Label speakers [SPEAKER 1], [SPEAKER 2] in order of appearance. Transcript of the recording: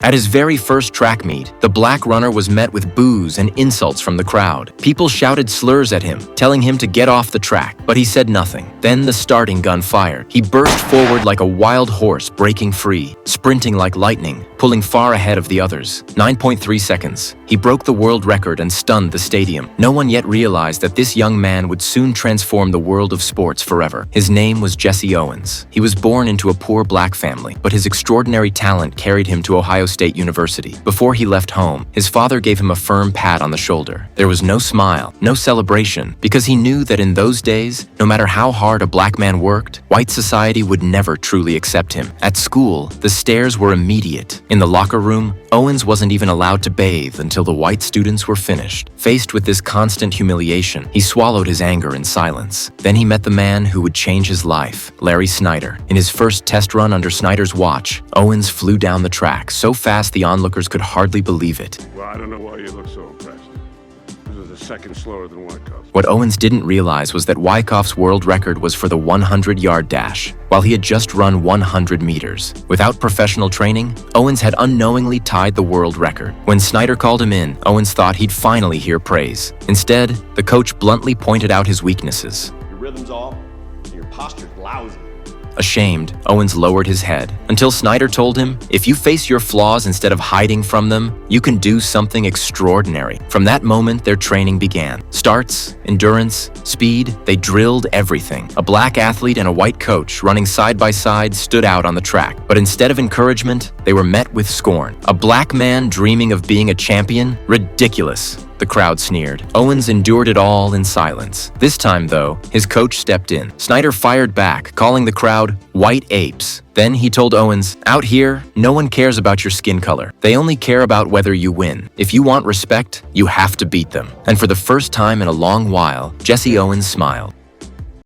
[SPEAKER 1] At his very first track meet, the black runner was met with boos and insults from the crowd. People shouted slurs at him, telling him to get off the track, but he said nothing. Then the starting gun fired. He burst forward like a wild horse breaking free, sprinting like lightning, pulling far ahead of the others. 9.3 seconds. He broke the world record and stunned the stadium. No one yet realized that this young man would soon transform the world of sports forever. His name was Jesse Owens. He was born into a poor black family, but his extraordinary talent carried him to Ohio State University. Before he left home, his father gave him a firm pat on the shoulder. There was no smile, no celebration, because he knew that in those days, no matter how hard a black man worked, white society would never truly accept him. At school, the stares were immediate. In the locker room, Owens wasn't even allowed to bathe until the white students were finished. Faced with this constant humiliation, he swallowed his anger in silence. Then he met the man who would change his life, Larry Snyder. In his first test run under Snyder's watch, Owens flew down the track so fast the onlookers could hardly believe it.
[SPEAKER 2] Well, I don't know why you look so impressed. This was a second slower than Wyckoff.
[SPEAKER 1] What Owens didn't realize was that Wyckoff's world record was for the 100-yard dash, while he had just run 100 meters. Without professional training, Owens had unknowingly tied the world record. When Snyder called him in, Owens thought he'd finally hear praise. Instead, the coach bluntly pointed out his weaknesses.
[SPEAKER 3] Your rhythm's off, and your posture's lousy.
[SPEAKER 1] Ashamed, Owens lowered his head, until Snyder told him, if you face your flaws instead of hiding from them, you can do something extraordinary. From that moment, their training began. Starts, endurance, speed, they drilled everything. A black athlete and a white coach running side by side stood out on the track. But instead of encouragement, they were met with scorn. A black man dreaming of being a champion? Ridiculous. The crowd sneered. Owens endured it all in silence. This time, though, his coach stepped in. Snyder fired back, calling the crowd white apes. Then he told Owens, out here, no one cares about your skin color. They only care about whether you win. If you want respect, you have to beat them. And for the first time in a long while, Jesse Owens smiled.